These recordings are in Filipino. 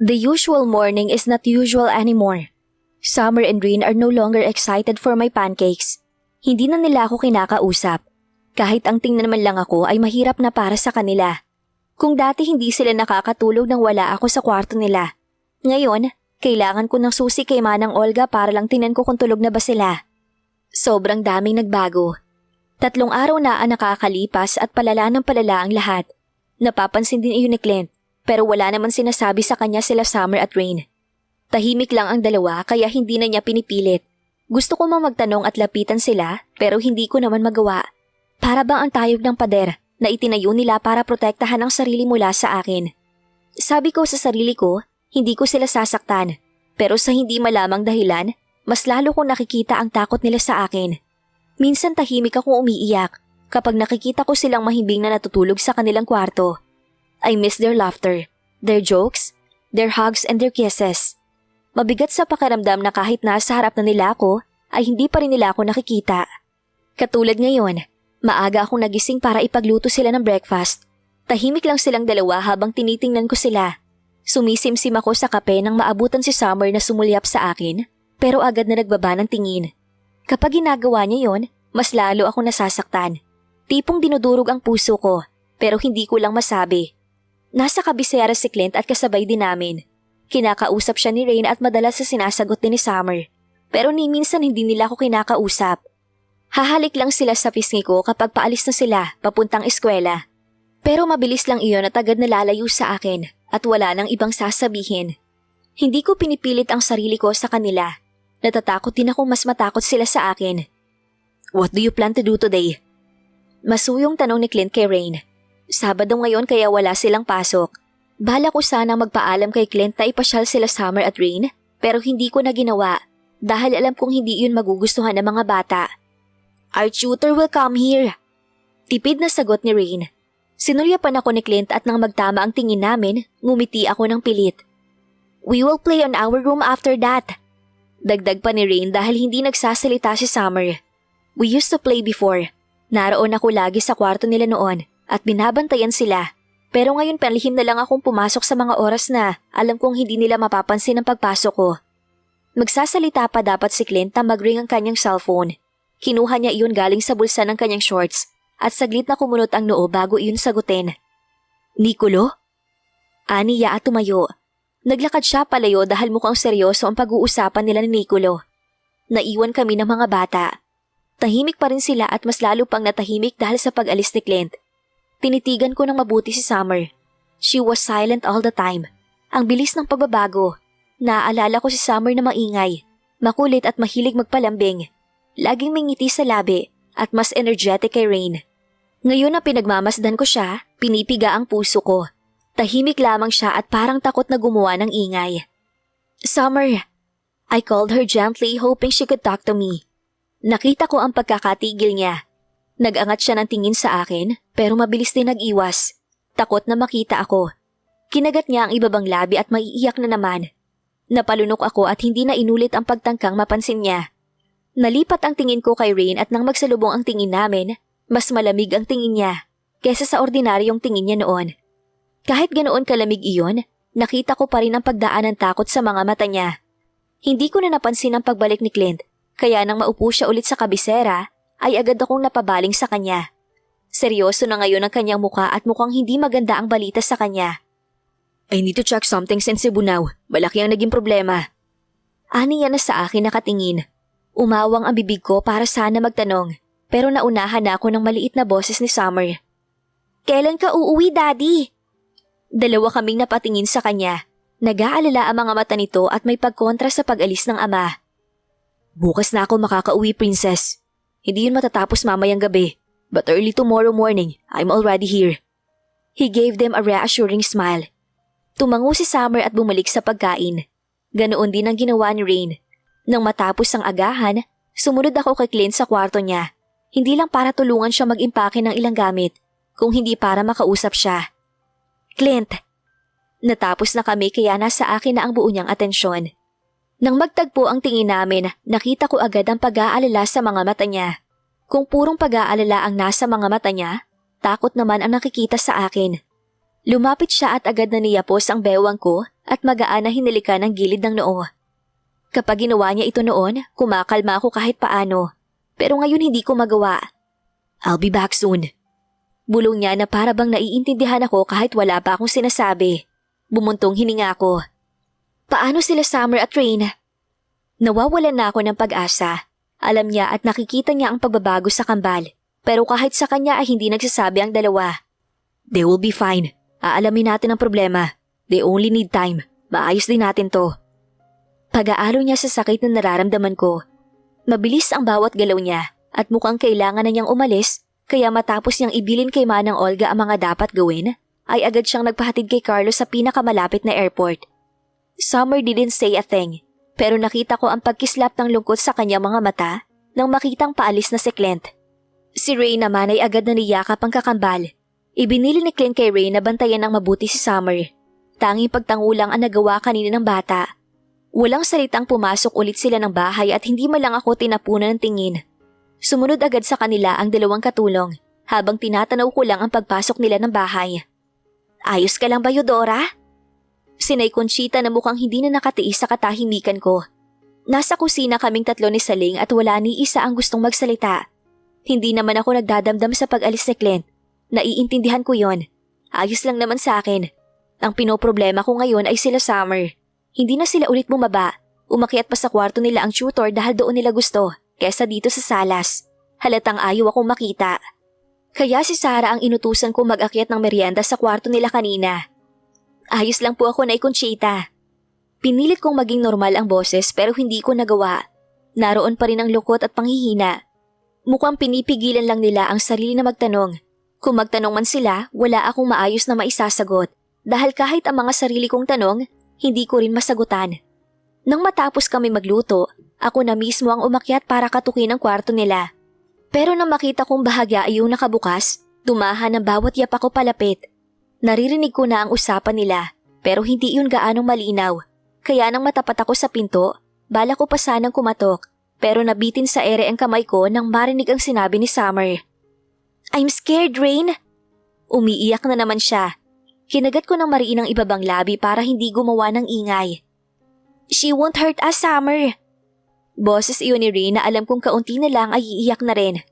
The usual morning is not usual anymore. Summer and Rain are no longer excited for my pancakes. Hindi na nila ako kinakausap. Kahit ang tingnan man lang ako ay mahirap na para sa kanila. Kung dati hindi sila nakakatulog nang wala ako sa kwarto nila. Ngayon, kailangan ko ng susi kay Manang Olga para lang tingnan ko kung tulog na ba sila. Sobrang daming nagbago. 3 araw na ang nakakalipas at palala ng palala ang lahat. Napapansin din iyon ni Clint, pero wala naman sinasabi sa kanya sila Summer at Rain. Tahimik lang ang dalawa kaya hindi na niya pinipilit. Gusto ko mang magtanong at lapitan sila pero hindi ko naman magawa. Para bang ang tayog ng pader na itinayo nila para protektahan ang sarili mula sa akin. Sabi ko sa sarili ko, hindi ko sila sasaktan. Pero sa hindi malamang dahilan, mas lalo kong nakikita ang takot nila sa akin. Minsan tahimik akong umiiyak kapag nakikita ko silang mahimbing na natutulog sa kanilang kwarto. I miss their laughter, their jokes, their hugs and their kisses. Mabigat sa pakiramdam na kahit nasa harap na nila ako, ay hindi pa rin nila ako nakikita. Katulad ngayon, maaga akong nagising para ipagluto sila ng breakfast. Tahimik lang silang dalawa habang tinitingnan ko sila. Sumisimsim ako sa kape nang maabutan si Summer na sumulyap sa akin, pero agad na nagbaba ng tingin. Kapag ginagawa niya yon, mas lalo ako nasasaktan. Tipong dinudurog ang puso ko, pero hindi ko lang masabi. Nasa kabisera si Clint at kasabay din namin. Kinakausap siya ni Rain at madalas sa sinasagot din ni Summer. Pero ni minsan hindi nila ako kinakausap. Hahalik lang sila sa pisngi ko kapag paalis na sila papuntang eskwela. Pero mabilis lang iyon at agad nalalayo sa akin at wala nang ibang sasabihin. Hindi ko pinipilit ang sarili ko sa kanila. Natatakot din ako mas matakot sila sa akin. What do you plan to do today? Masuyong tanong ni Clint kay Rain. Sabado ngayon kaya wala silang pasok. Bala ko sana magpaalam kay Clint na ipasyal sila Summer at Rain pero hindi ko na ginawa dahil alam kong hindi yun magugustuhan ng mga bata. Our tutor will come here. Tipid na sagot ni Rain. Sinulyapan ako ni Clint at nang magtama ang tingin namin, ngumiti ako ng pilit. We will play on our room after that. Dagdag pa ni Rain dahil hindi nagsasalita si Summer. We used to play before. Naroon ako lagi sa kwarto nila noon at binabantayan sila. Pero ngayon panlihim na lang akong pumasok sa mga oras na alam kong hindi nila mapapansin ang pagpasok ko. Magsasalita pa dapat si Clint na mag-ring ang kanyang cellphone. Kinuha niya iyon galing sa bulsa ng kanyang shorts at saglit na kumunot ang noo bago iyon sagutin. Nicolo? Aniya at tumayo. Naglakad siya palayo dahil mukhang seryoso ang pag-uusapan nila ni Nicolo. Naiwan kami ng mga bata. Tahimik pa rin sila at mas lalo pang natahimik dahil sa pag-alis ni Clint. Tinitigan ko ng mabuti si Summer. She was silent all the time. Ang bilis ng pagbabago. Naaalala ko si Summer na maingay, makulit at mahilig magpalambing. Laging may ngiti sa labi at mas energetic kay Rain. Ngayon na pinagmamasdan ko siya, pinipiga ang puso ko. Tahimik lamang siya at parang takot na gumawa ng ingay. Summer! I called her gently hoping she could talk to me. Nakita ko ang pagkakatigil niya. Nag-angat siya ng tingin sa akin pero mabilis din nag-iwas. Takot na makita ako. Kinagat niya ang ibabang labi at maiiyak na naman. Napalunok ako at hindi na inulit ang pagtangkang mapansin niya. Nalipat ang tingin ko kay Rain at nang magsalubong ang tingin namin, mas malamig ang tingin niya kesa sa ordinaryong tingin niya noon. Kahit ganoon kalamig iyon, nakita ko pa rin ang pagdaan ng takot sa mga mata niya. Hindi ko na napansin ang pagbalik ni Clint, kaya nang maupo siya ulit sa kabisera, ay agad akong napabaling sa kanya. Seryoso na ngayon ang kanyang muka at mukhang hindi maganda ang balita sa kanya. I need to check something since Cebu now. Malaki ang naging problema. Aniya na sa akin nakatingin. Umawang ang bibig ko para sana magtanong, pero naunahan na ako ng maliit na boses ni Summer. Kailan ka uuwi, Daddy? Dalawa kaming napatingin sa kanya. Nag-aalala ang mga mata nito at may pagkontra sa pag-alis ng ama. Bukas na ako makakauwi, Princess. Hindi yun matatapos mamayang gabi, but early tomorrow morning, I'm already here. He gave them a reassuring smile. Tumango si Summer at bumalik sa pagkain. Ganoon din ang ginawa ni Rain. Nang matapos ang agahan, sumunod ako kay Clint sa kwarto niya. Hindi lang para tulungan siya mag-impake ng ilang gamit, kung hindi para makausap siya. Clint! Natapos na kami kaya nasa akin na ang buo niyang atensyon. Nang magtagpo ang tingin namin, nakita ko agad ang pag-aalala sa mga mata niya. Kung purong pag-aalala ang nasa mga mata niya, takot naman ang nakikita sa akin. Lumapit siya at agad na niyapos ang bewang ko at magaan na hinalikan ng gilid ng noo. Kapag ginawa niya ito noon, kumakalma ako kahit paano. Pero ngayon hindi ko magawa. I'll be back soon. Bulong niya na para bang naiintindihan ako kahit wala pa akong sinasabi. Bumuntong hininga ko. Paano sila Summer at Rain? Nawawalan na ako ng pag-asa. Alam niya at nakikita niya ang pagbabago sa kambal. Pero kahit sa kanya ay hindi nagsasabi ang dalawa. They will be fine. Aalamin natin ang problema. They only need time. Maayos din natin to. Pag-aalo niya sa sakit na nararamdaman ko. Mabilis ang bawat galaw niya at mukhang kailangan na niyang umalis kaya matapos niyang ibilin kay Manang Olga ang mga dapat gawin, ay agad siyang nagpahatid kay Carlos sa pinakamalapit na airport. Summer didn't say a thing, pero nakita ko ang pagkislap ng lungkot sa kanyang mga mata nang makitang paalis na si Clint. Si Ray naman ay agad na niyakap ang kakambal. Ibinili ni Clint kay Ray na bantayan ng mabuti si Summer. Tanging pagtangulang ang nagawa kanina ng bata. Walang salitang pumasok ulit sila ng bahay at hindi man lang ako tinapunan ng tingin. Sumunod agad sa kanila ang dalawang katulong habang tinatanaw ko lang ang pagpasok nila ng bahay. Ayos ka lang ba, Eudora? Sinay Conchita na mukhang hindi na nakatiis sa katahimikan ko. Nasa kusina kaming tatlo ni Saling at wala ni isa ang gustong magsalita. Hindi naman ako nagdadamdam sa pag-alis ni Clint. Naiintindihan ko yon. Ayos lang naman sa akin. Ang pinoproblema ko ngayon ay sila Summer. Hindi na sila ulit bumaba. Umakyat pa sa kwarto nila ang tutor dahil doon nila gusto, kesa dito sa salas. Halatang ayaw akong makita. Kaya si Sarah ang inutusan ko mag-akyat ng merienda sa kwarto nila kanina. Ayos lang po ako, Nay Conchita. Pinilit kong maging normal ang boses pero hindi ko nagawa. Naroon pa rin ang lukot at panghihina. Mukhang pinipigilan lang nila ang sarili na magtanong. Kung magtanong man sila, wala akong maayos na maisasagot. Dahil kahit ang mga sarili kong tanong, hindi ko rin masagutan. Nang matapos kami magluto, ako na mismo ang umakyat para katukin ang kwarto nila. Pero nang makita kong bahagya ay yung nakabukas, tumahan ng bawat yapa ko palapit. Naririnig ko na ang usapan nila, pero hindi yun gaanong malinaw. Kaya nang matapat ako sa pinto, bala ko pa sanang kumatok, pero nabitin sa ere ang kamay ko nang marinig ang sinabi ni Summer. I'm scared, Rain. Umiiyak na naman siya. Kinagat ko ng mariin ang ibabang labi para hindi gumawa ng ingay. She won't hurt us, Summer. Boses iyon ni Rain na alam kong kaunti na lang ay iiyak na rin.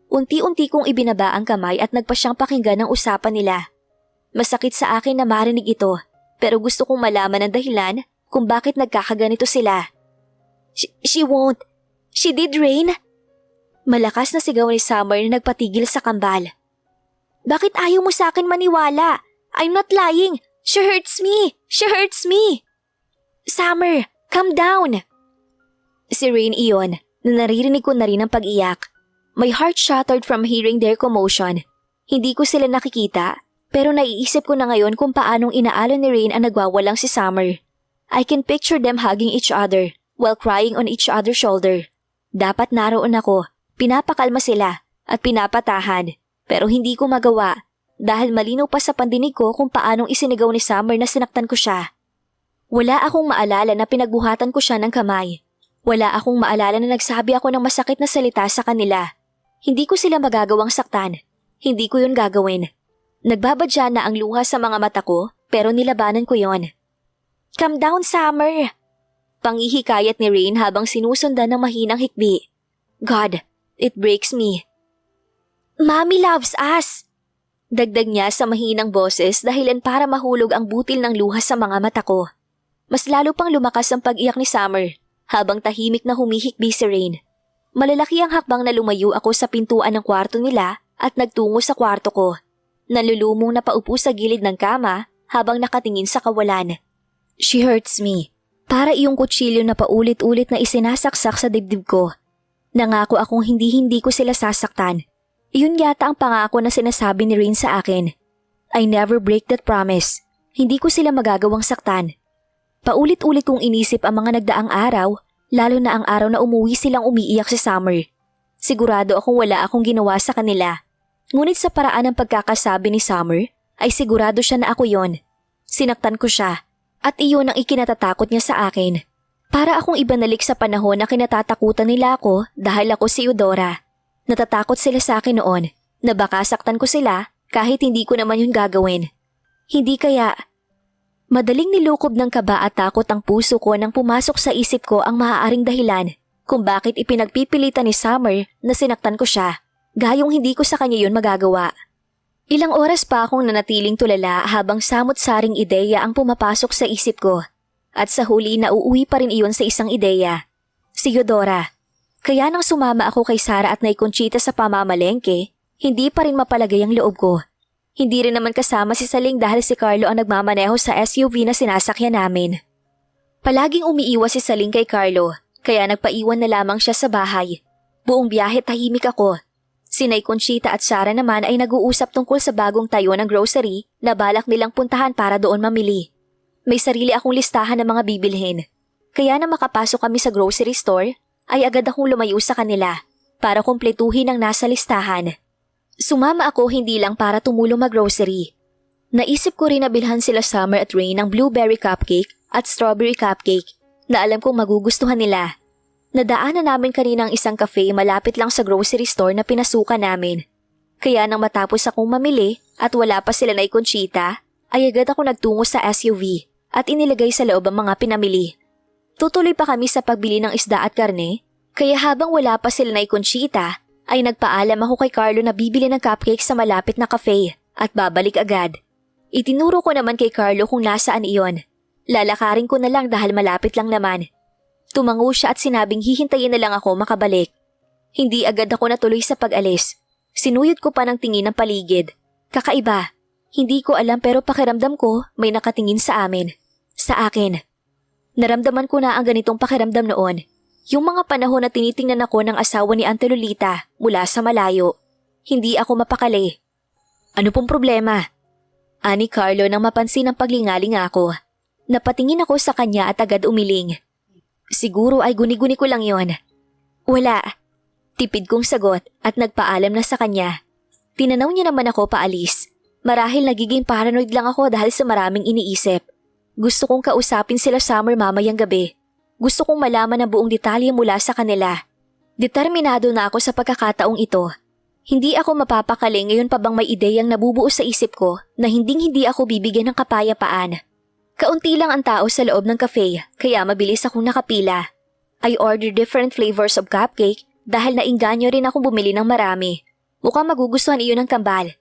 Unti-unti kong ibinaba ang kamay at nagpa siyang pakinggan ang usapan nila. Masakit sa akin na marinig ito, pero gusto kong malaman ang dahilan kung bakit nagkakaganito sila. She won't. She did, Rain. Malakas na sigaw ni Summer na nagpatigil sa kambal. Bakit ayaw mo sa akin maniwala? I'm not lying. She hurts me. She hurts me. Summer, calm down. Si Rain iyon, na naririnig ko na rin ang pag-iyak. My heart shattered from hearing their commotion. Hindi ko sila nakikita, pero naiisip ko na ngayon kung paanong inaalon ni Rain ang nagwawalang si Summer. I can picture them hugging each other while crying on each other's shoulder. Dapat naroon ako, pinapakalma sila at pinapatahan, pero hindi ko magawa. Dahil malinaw pa sa pandinig ko kung paanong isinigaw ni Summer na sinaktan ko siya. Wala akong maalala na pinagbuhatan ko siya ng kamay. Wala akong maalala na nagsabi ako ng masakit na salita sa kanila. Hindi ko sila magagawang saktan. Hindi ko yun gagawin. Nagbabadya na ang luha sa mga mata ko pero nilabanan ko yon. Calm down, Summer. Pangihikayat ni Rain habang sinusundan ng mahinang hikbi. God, it breaks me. Mommy loves us. Dagdag niya sa mahinang boses dahilan para mahulog ang butil ng luha sa mga mata ko. Mas lalo pang lumakas ang pag-iyak ni Summer habang tahimik na humihikbi si Rain. Malalaki ang hakbang na lumayo ako sa pintuan ng kwarto nila at nagtungo sa kwarto ko. Nalulumong napaupo sa gilid ng kama habang nakatingin sa kawalan. She hurts me. Para iyong kutsilyo na paulit-ulit na isinasaksak sa dibdib ko. Nangako akong hindi ko sila sasaktan. Iyon yata ang pangako na sinasabi ni Rain sa akin. I never break that promise. Hindi ko sila magagawang saktan. Paulit-ulit kong inisip ang mga nagdaang araw, lalo na ang araw na umuwi silang umiiyak si Summer. Sigurado akong wala akong ginawa sa kanila. Ngunit sa paraan ng pagkakasabi ni Summer, ay sigurado siya na ako yon. Sinaktan ko siya, at iyon ang ikinatatakot niya sa akin. Para akong ibanalik sa panahon na kinatatakutan nila ako dahil ako si Eudora. Natatakot sila sa akin noon na baka saktan ko sila kahit hindi ko naman yun gagawin. Hindi kaya... Madaling nilukob ng kaba at takot ang puso ko nang pumasok sa isip ko ang maaaring dahilan kung bakit ipinagpipilitan ni Summer na sinaktan ko siya, gayong hindi ko sa kanya yun magagawa. Ilang oras pa akong nanatiling tulala habang samot-saring ideya ang pumapasok sa isip ko. At sa huli nauuwi pa rin iyon sa isang ideya. Si Eudora. Kaya nang sumama ako kay Sarah at Nay Conchita sa pamamalengke, hindi pa rin mapalagay ang loob ko. Hindi rin naman kasama si Saling dahil si Carlo ang nagmamaneho sa SUV na sinasakyan namin. Palaging umiiwas si Saling kay Carlo, kaya nagpaiwan na lamang siya sa bahay. Buong biyahe tahimik ako. Si Nay Conchita at Sarah naman ay nag-uusap tungkol sa bagong tayo ng grocery na balak nilang puntahan para doon mamili. May sarili akong listahan ng mga bibilhin. Kaya na makapasok kami sa grocery store, ay agad akong lumayo sa kanila para kumpletuhin ang nasa listahan. Sumama ako hindi lang para tumulong mag-grocery. Naisip ko rin na bilhan sila Summer at Rain ng blueberry cupcake at strawberry cupcake na alam kong magugustuhan nila. Nadaanan namin kaninang isang cafe malapit lang sa grocery store na pinasukan namin. Kaya nang matapos akong mamili at wala pa sila na Conchita, ay agad ako nagtungo sa SUV at inilagay sa loob ang mga pinamili. Tutuloy pa kami sa pagbili ng isda at karne, kaya habang wala pa sila na Conchita, ay nagpaalam ako kay Carlo na bibili ng cupcake sa malapit na cafe at babalik agad. Itinuro ko naman kay Carlo kung nasaan iyon. Lalakarin ko na lang dahil malapit lang naman. Tumango siya at sinabing hihintayin na lang ako makabalik. Hindi agad ako natuloy sa pag-alis. Sinuyod ko pa ng tingin ng paligid. Kakaiba. Hindi ko alam pero pakiramdam ko may nakatingin sa amin. Sa akin. Naramdaman ko na ang ganitong pakiramdam noon. Yung mga panahon na tinitingnan ako ng asawa ni Auntie Lolita mula sa malayo. Hindi ako mapakali. Ano pong problema? Ani Carlo nang mapansin ang paglingaling ako. Napatingin ako sa kanya at agad umiling. Siguro ay guni-guni ko lang yon. Wala. Tipid kong sagot at nagpaalam na sa kanya. Tinanaw niya naman ako paalis. Marahil nagiging paranoid lang ako dahil sa maraming iniisip. Gusto kong kausapin sila Summer mamayang gabi. Gusto kong malaman ang buong detalye mula sa kanila. Determinado na ako sa pagkakataong ito. Hindi ako mapapakali ngayon pa bang may ideyang nabubuo sa isip ko na hindi ako bibigyan ng kapayapaan. Kaunti lang ang tao sa loob ng cafe kaya mabilis akong nakapila. I ordered different flavors of cupcake dahil nainganyo rin akong bumili ng marami. Mukhang magugustuhan iyon ng kambal.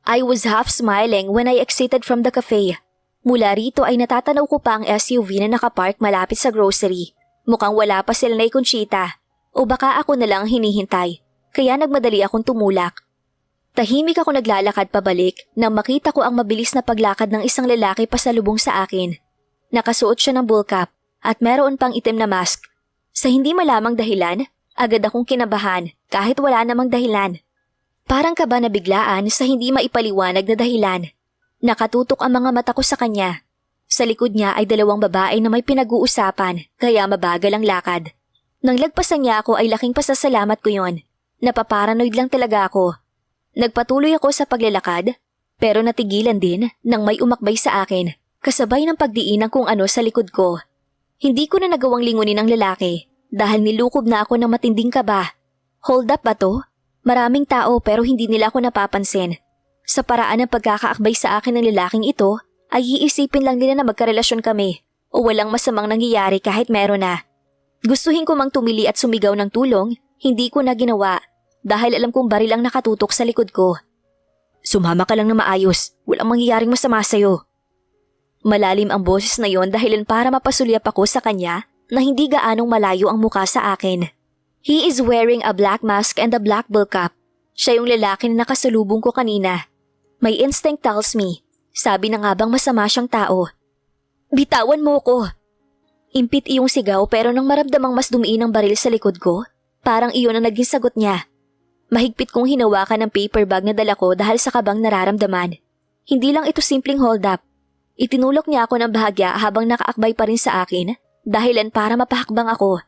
I was half smiling when I exited from the cafe. Mula rito ay natatanaw ko pa ang SUV na nakapark malapit sa grocery. Mukhang wala pa sila na Conchita. O baka ako na lang hinihintay. Kaya nagmadali akong tumulak. Tahimik ako naglalakad pabalik nang makita ko ang mabilis na paglakad ng isang lalaki pasalubong sa akin. Nakasuot siya ng bull cap at meron pang itim na mask. Sa hindi malamang dahilan, agad akong kinabahan kahit wala namang dahilan. Parang kaba na biglaan sa hindi maipaliwanag na dahilan. Nakatutok ang mga mata ko sa kanya. Sa likod niya ay dalawang babae na may pinag-uusapan kaya mabagal ang lakad. Nang lagpasan niya ako ay laking pasasalamat ko yon. Napaparanoid lang talaga ako. Nagpatuloy ako sa paglalakad pero natigilan din nang may umakbay sa akin kasabay ng pagdiin ng kung ano sa likod ko. Hindi ko na nagawang lingunin ang lalaki dahil nilukob na ako ng matinding kaba. Hold up ba to? Maraming tao pero hindi nila ako napapansin. Sa paraan ng pagkakaakbay sa akin ng lalaking ito, ay iisipin lang nila na magkarelasyon kami o walang masamang nangyayari kahit meron na. Gustuhin ko mang tumili at sumigaw ng tulong, hindi ko na ginawa dahil alam kong baril ang nakatutok sa likod ko. Sumama ka lang na maayos, walang mangyayaring masama sa'yo. Malalim ang boses na yon dahilan para mapasulyap ako sa kanya na hindi gaanong malayo ang muka sa akin. He is wearing a black mask and a black bull cap. Siya yung lalaki na nakasalubong ko kanina. My instinct tells me, sabi na nga bang masama siyang tao. Bitawan mo ko! Impit iyong sigaw pero nang maramdamang mas dumiin ang baril sa likod ko, parang iyon ang naging sagot niya. Mahigpit kong hinawakan ng paper bag na dala ko dahil sa kabang nararamdaman. Hindi lang ito simpleng hold up. Itinulok niya ako ng bahagya habang nakaakbay pa rin sa akin, dahilan para mapahakbang ako.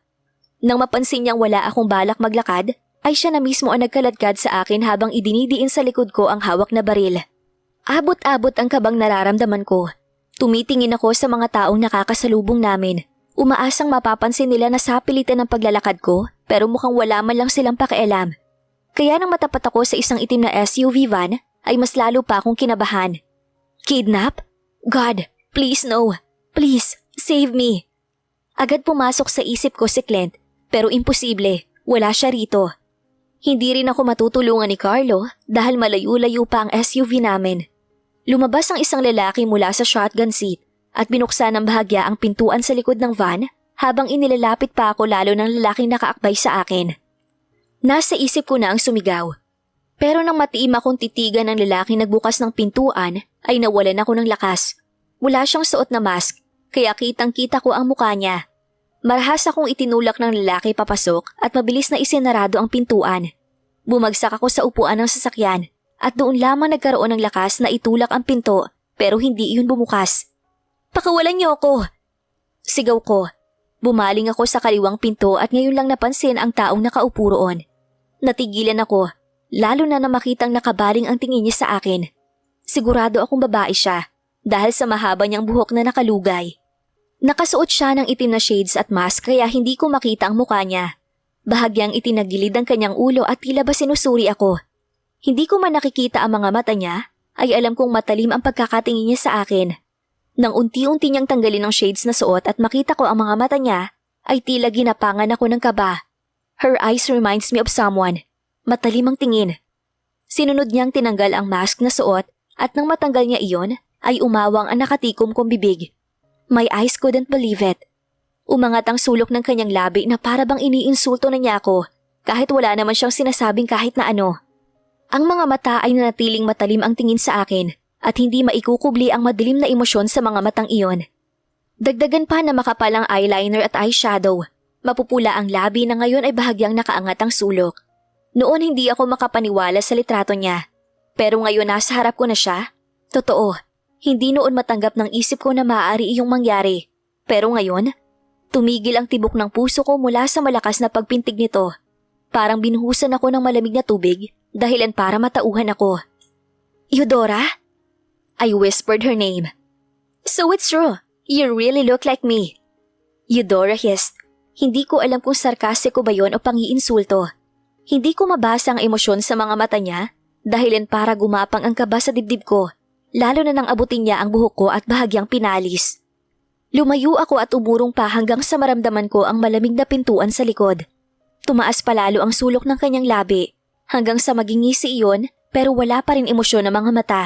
Nang mapansin niyang wala akong balak maglakad, ay siya na mismo ang nagkaladkad sa akin habang idinidiin sa likod ko ang hawak na baril. Abot-abot ang kabang nararamdaman ko. Tumitingin ako sa mga taong nakakasalubong namin. Umaasang mapapansin nila na sapilitan ang paglalakad ko pero mukhang wala man lang silang pakialam. Kaya nang matapat ako sa isang itim na SUV van ay mas lalo pa akong kinabahan. Kidnap? God, Please no. Please, save me. Agad pumasok sa isip ko si Clint, pero imposible. Wala siya rito. Hindi rin ako matutulungan ni Carlo dahil malayo-layo pa ang SUV namin. Lumabas ang isang lalaki mula sa shotgun seat at binuksan ng bahagya ang pintuan sa likod ng van habang inilalapit pa ako lalo ng lalaking nakaakbay sa akin. Nasa isip ko na ang sumigaw. Pero nang matiim akong titigan ng lalaking nagbukas ng pintuan ay nawalan ako ng lakas. Wala siyang suot na mask kaya kitang-kita ko ang mukha niya. Marahas akong itinulak ng lalaki papasok at mabilis na isinarado ang pintuan. Bumagsak ako sa upuan ng sasakyan at doon lamang nagkaroon ng lakas na itulak ang pinto pero hindi iyon bumukas. Pakawalan niyo ako! Sigaw ko. Bumaling ako sa kaliwang pinto at ngayon lang napansin ang taong nakaupo roon. Natigilan ako, lalo na makitang nakabaling ang tingin niya sa akin. Sigurado akong babae siya dahil sa mahaba niyang buhok na nakalugay. Nakasuot siya ng itim na shades at mask kaya hindi ko makita ang mukha niya. Bahagyang itinagilid ang kanyang ulo at tila ba sinusuri ako. Hindi ko man nakikita ang mga mata niya, ay alam kong matalim ang pagkakatingin niya sa akin. Nang unti-unti niyang tanggalin ang shades na suot at makita ko ang mga mata niya, ay tila ginapangan ako ng kaba. Her eyes reminds me of someone. Matalim ang tingin. Sinunod niyang tinanggal ang mask na suot at nang matanggal niya iyon, ay umawang ang nakatikom kong bibig. My eyes couldn't believe it. Umangat ang sulok ng kanyang labi na para bang iniinsulto na niya ako kahit wala naman siyang sinasabing kahit na ano. Ang mga mata ay nanatiling matalim ang tingin sa akin at hindi maikukubli ang madilim na emosyon sa mga matang iyon. Dagdagan pa na makapal ang eyeliner at eyeshadow. Mapupula ang labi na ngayon ay bahagyang nakaangat ang sulok. Noon hindi ako makapaniwala sa litrato niya. Pero ngayon nasa harap ko na siya. Totoo. Hindi noon matanggap ng isip ko na maaari iyong mangyari. Pero ngayon, tumigil ang tibok ng puso ko mula sa malakas na pagpintig nito. Parang binuhusan ako ng malamig na tubig, dahilan para matauhan ako. Eudora? I whispered her name. So it's true. You really look like me. Eudora hissed. Hindi ko alam kung sarkastiko ba yon o pangiinsulto. Hindi ko mabasa ang emosyon sa mga mata niya, dahilan para gumapang ang kaba sa dibdib ko. Lalo na nang abutin niya ang buhok ko at bahagyang pinalis. Lumayo ako at umurong pa hanggang sa maramdaman ko ang malamig na pintuan sa likod. Tumaas palalo ang sulok ng kanyang labi hanggang sa maging ngisi iyon pero wala pa rin emosyon ng mga mata.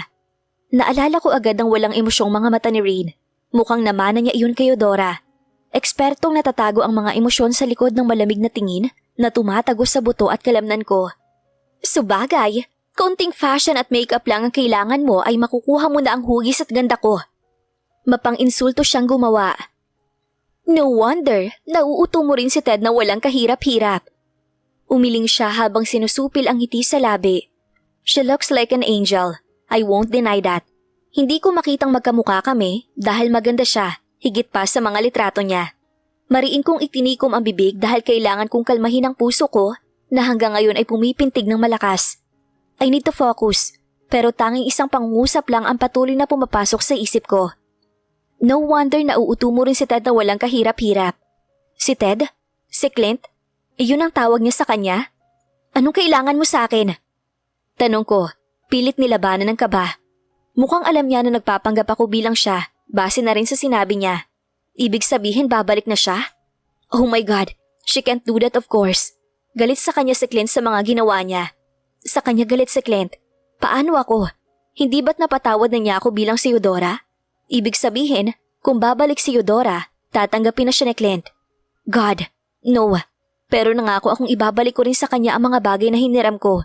Naalala ko agad ang walang emosyong mga mata ni Rain. Mukhang namana niya iyon kay Eudora. Ekspertong natatago ang mga emosyon sa likod ng malamig na tingin na tumatagos sa buto at kalamnan ko. Subagay, kaunting fashion at makeup lang ang kailangan mo ay makukuha mo na ang hugis at ganda ko. Mapang-insulto siyang gumawa. No wonder, nauuto mo rin si Ted na walang kahirap-hirap. Umiling siya habang sinusupil ang ngiti sa labi. She looks like an angel. I won't deny that. Hindi ko makitang magkamukha kami dahil maganda siya, higit pa sa mga litrato niya. Mariin kong itinikom ang bibig dahil kailangan kong kalmahin ang puso ko na hanggang ngayon ay pumipintig ng malakas. I need to focus, pero tanging isang pangungusap lang ang patuloy na pumapasok sa isip ko. No wonder na uuto mo rin si Ted na walang kahirap-hirap. Si Ted? Si Clint? Iyon ang tawag niya sa kanya? Anong kailangan mo sa akin? Tanong ko, pilit nilabanan ng kaba. Mukhang alam niya na nagpapanggap ako bilang siya, base na rin sa sinabi niya. Ibig sabihin babalik na siya? Oh my God, she can't do that of course. Galit sa kanya si Clint sa mga ginawa niya. Sa kanya galit si Clint. Paano ako? Hindi ba't napatawad na niya ako bilang si Eudora? Ibig sabihin, kung babalik si Eudora, tatanggapin na siya ni Clint. God, no. Pero nangako akong ibabalik ko rin sa kanya ang mga bagay na hiniram ko.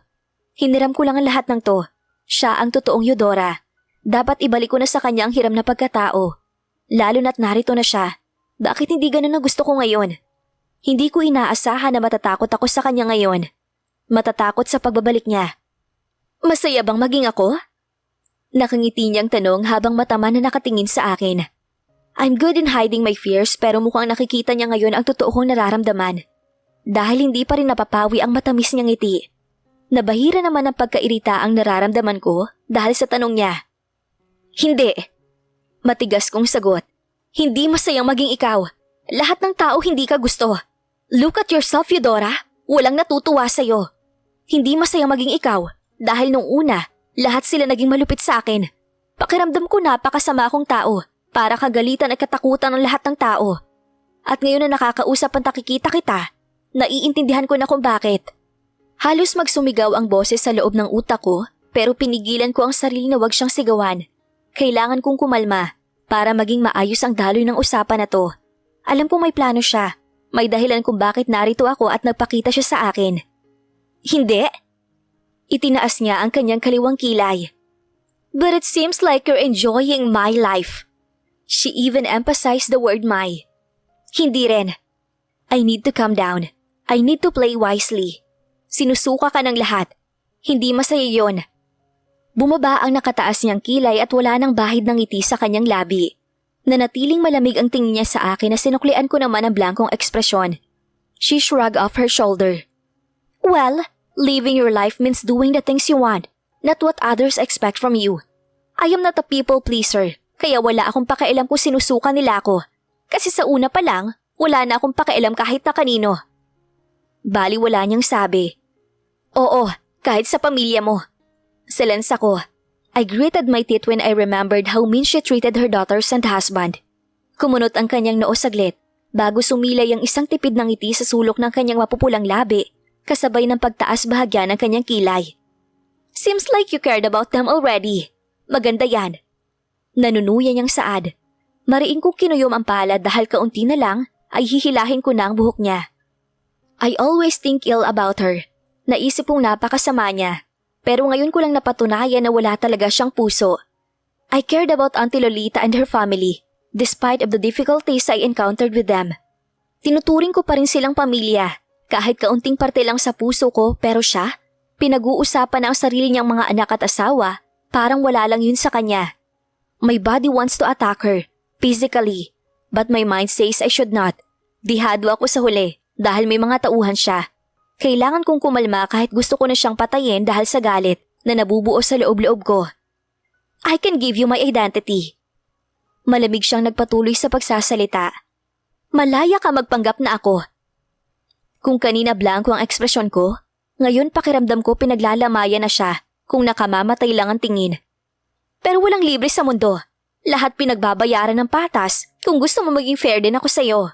Hiniram ko lang ang lahat ng to. Siya ang totoong Eudora. Dapat ibalik ko na sa kanya ang hiram na pagkatao. Lalo na't narito na siya. Bakit hindi ganun ang gusto ko ngayon? Hindi ko inaasahan na matatakot ako sa kanya ngayon. Matatakot sa pagbabalik niya. Masaya bang maging ako? Nakangiti niyang tanong habang matama na nakatingin sa akin. I'm good in hiding my fears pero mukhang nakikita niya ngayon ang totoo kong nararamdaman. Dahil hindi pa rin napapawi ang matamis niyang ngiti. Nabahira naman ang pagkairita ang nararamdaman ko dahil sa tanong niya. Hindi. Matigas kong sagot. Hindi masayang maging ikaw. Lahat ng tao hindi ka gusto. Look at yourself, Eudora. Walang natutuwa sa'yo. Hindi masayang maging ikaw dahil nung una, lahat sila naging malupit sa akin. Pakiramdam ko napakasama akong tao, Para kagalitan at katakutan ng lahat ng tao. At ngayon na nakakausap ang nakikita kita, naiintindihan ko na kung bakit. Halos magsumigaw ang boses sa loob ng utak ko, pero pinigilan ko ang sarili na wag siyang sigawan. Kailangan kong kumalma para maging maayos ang daloy ng usapan na to. Alam kong may plano siya. May dahilan kung bakit narito ako at nagpakita siya sa akin. Hindi. Itinaas niya ang kanyang kaliwang kilay. But it seems like you're enjoying my life. She even emphasized the word my. Hindi rin. I need to calm down. I need to play wisely. Sinusuka ka ng lahat. Hindi masaya yon. Bumaba ang nakataas niyang kilay at wala nang bahid ng ngiti sa kanyang labi. Nanatiling malamig ang tingin niya sa akin na sinuklian ko naman ang blankong ekspresyon. She shrugged off her shoulder. Well, living your life means doing the things you want, not what others expect from you. I am not a people pleaser, kaya wala akong pakialam kung sinusuka nila ako. Kasi sa una pa lang, wala na akong pakialam kahit na kanino. Bali wala niyang sabi. Oo, kahit sa pamilya mo. Silence ako. I gritted my teeth when I remembered how mean she treated her daughters and husband. Kumunot ang kanyang noo saglit bago sumilay ang isang tipid ng ngiti sa sulok ng kanyang mapupulang labi kasabay ng pagtaas bahagya ng kanyang kilay. Seems like you cared about them already. Maganda yan. Nanunuya niyang saad. Mariin kong kinuyom ang palad dahil kaunti na lang ay hihilahin ko na ang buhok niya. I always think ill about her. Naisip kong napakasama niya. Pero ngayon ko lang napatunayan na wala talaga siyang puso. I cared about Auntie Lolita and her family, despite of the difficulties I encountered with them. Tinuturing ko pa rin silang pamilya, kahit kaunting parte lang sa puso ko, pero siya, pinag-uusapan na ang sarili niyang mga anak at asawa, parang wala lang yun sa kanya. My body wants to attack her, physically, but my mind says I should not. Dihado ako sa huli, dahil may mga tauhan siya. Kailangan kong kumalma kahit gusto ko na siyang patayin dahil sa galit na nabubuo sa loob-loob ko. I can give you my identity. Malamig siyang nagpatuloy sa pagsasalita. Malaya ka magpanggap na ako. Kung kanina blanco ang ekspresyon ko, ngayon pakiramdam ko pinaglalamayan na siya kung nakamamatay lang ang tingin. Pero walang libre sa mundo. Lahat pinagbabayaran ng patas kung gusto mo maging fair din ako sa'yo.